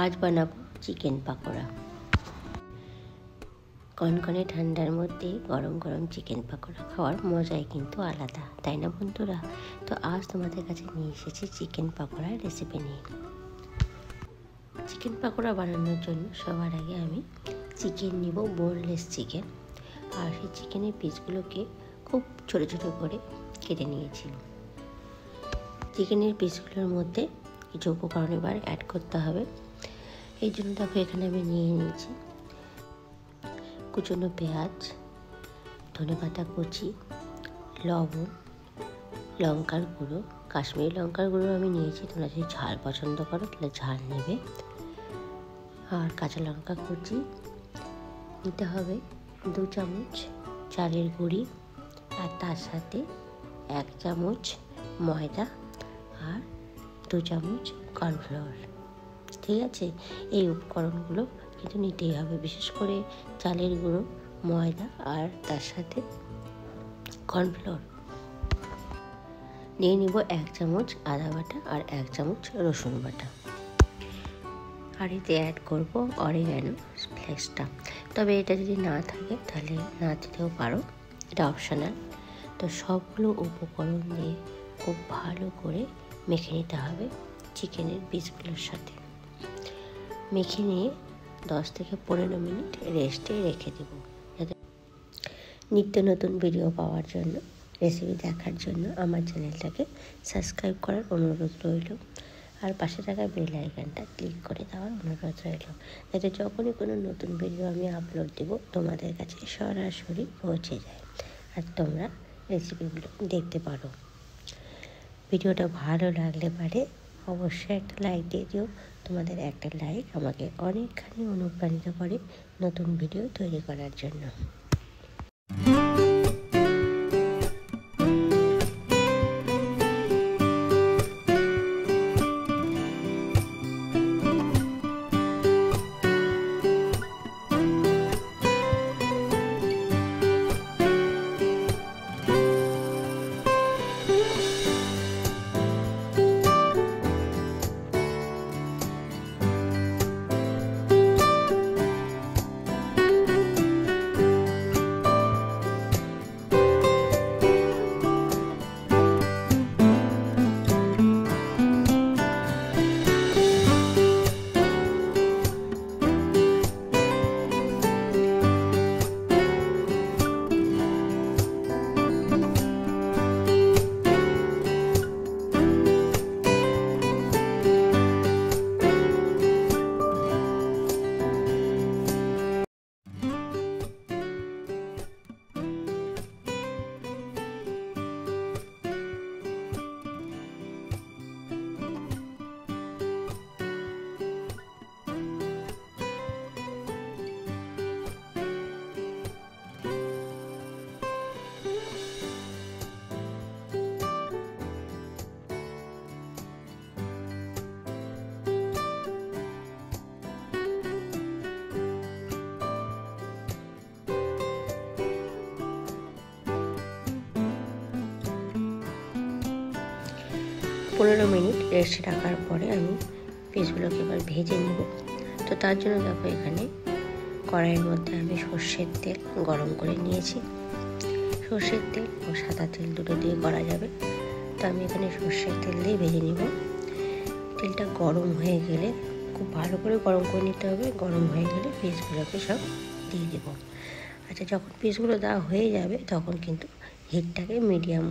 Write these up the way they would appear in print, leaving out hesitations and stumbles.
আজ বানাবো চিকেন পাকোড়া। কনকনে ঠান্ডার মধ্যে গরম গরম চিকেন পাকোড়া খাওয়ার মজাই কিন্তু আলাদা, তাই না বন্ধুরা? তো আজ তোমাদের কাছে নিয়ে এসেছি চিকেন পাকোড়ার রেসিপি নিয়ে। চিকেন পাকোড়া বানানোর জন্য সবার আগে আমি চিকেন নিব, বোনলেস চিকেন। আর সেই চিকেনের পিসগুলোকে খুব ছোটো ছোটো করে কেটে নিয়েছি। চিকেনের পিসগুলোর মধ্যে কিছু উপকরণ এবার অ্যাড করতে হবে। এই জন্য দেখো এখানে আমি নিয়ে নিয়েছি কুচনো পেঁয়াজ, ধনেপাতা কুচি, লবণ, লঙ্কার গুঁড়ো, কাশ্মীরি লঙ্কার গুঁড়ো আমি নিয়েছি। তোমরা যদি ঝাল পছন্দ করো তাহলে ঝাল নেবে। আর কাঁচা লঙ্কা কুচি নিতে হবে 2 চামচ চালের গুঁড়ি, আর তার সাথে 1 চামচ ময়দা আর 2 চামচ কর্নফ্লাওয়ার। ঠিক আছে, এই উপকরণগুলো কিন্তু নিতেই হবে, বিশেষ করে চালের গুঁড়ো, ময়দা আর তার সাথে কর্নফ্লাওয়ার। নিয়ে নিব 1 চামচ আদা বাটা আর 1 চামচ রসুন বাটা। আর এতে অ্যাড করব অরিগ্যানো ফ্লেক্সটা। তবে এটা যদি না থাকে তাহলে না দিতেও পারো, এটা অপশনাল। তো সবগুলো উপকরণ দিয়ে খুব ভালো করে মেখে নিতে হবে চিকেনের পিসগুলোর সাথে। মেখে নিয়ে 10 থেকে 15 মিনিট রেস্টে রেখে দেব। যাতে নিত্য নতুন ভিডিও পাওয়ার জন্য, রেসিপি দেখার জন্য আমার চ্যানেলটাকে সাবস্ক্রাইব করার অনুরোধ রইল। আর পাশে থাকা বেল আইকনটা ক্লিক করে দেওয়ার অনুরোধ রইল, যাতে যখনই কোনো নতুন ভিডিও আমি আপলোড দেব তোমাদের কাছে সরাসরি পৌঁছে যায় আর তোমরা রেসিপিগুলো দেখতে পারো। ভিডিওটা ভালো লাগলে পারে অবশ্যই একটা লাইক দিয়ে দিও। তোমাদের একটা লাইক আমাকে অনেকখানি অনুপ্রাণিত করে নতুন ভিডিও তৈরি করার জন্য। পনেরো মিনিট রেস্টে রাখার পরে আমি পিসগুলোকে এবার ভেজে নেব। তো তার জন্য দেখো এখানে কড়াইয়ের মধ্যে আমি সর্ষের তেল গরম করে নিয়েছি। সর্ষের তেল ও সাদা তেল দুটো দিয়ে করা যাবে, তো আমি এখানে সর্ষের তেল দিয়ে ভেজে নেব। তেলটা গরম হয়ে গেলে খুব ভালো করে গরম করে নিতে হবে। গরম হয়ে গেলে পিসগুলোকে সব দিয়ে দেবো। আচ্ছা, যখন পিসগুলো দেওয়া হয়ে যাবে তখন কিন্তু হিটটাকে মিডিয়াম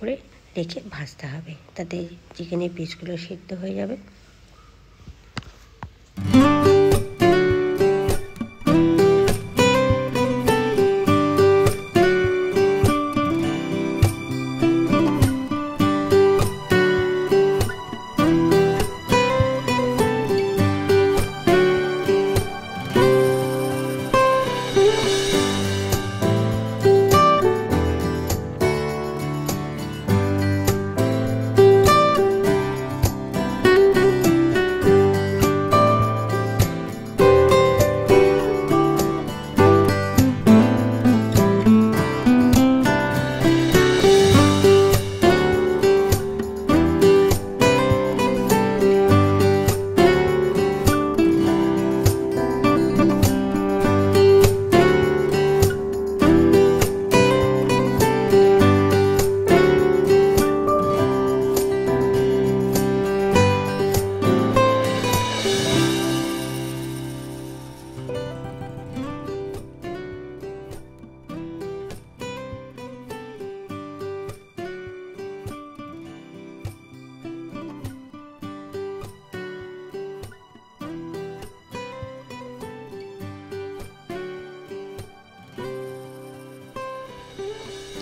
করে রেখে ভাজতে হবে, তাতে চিকেনের পিসগুলো সিদ্ধ হয়ে যাবে।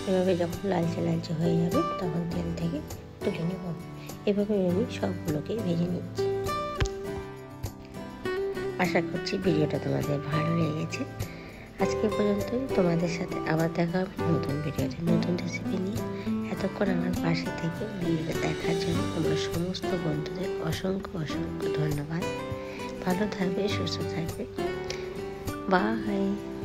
এভাবে যখন লালচে লালচে হয়ে যাবে তখন তেল থেকে তুলে নেব। এভাবে আমি সবগুলোকে ভেজে নিচ্ছি। আশা করছি ভিডিওটা তোমাদের ভালো লেগেছে। আজকে পর্যন্তই, তোমাদের সাথে আবার দেখা হবে নতুন ভিডিওতে নতুন রেসিপি নিয়ে। এতক্ষণ আমার পাশে থেকে ভিডিওটা দেখার জন্য আমার সমস্ত বন্ধুদের অসংখ্য অসংখ্য ধন্যবাদ। ভালো থাকবে, সুস্থ থাকবে। বাই।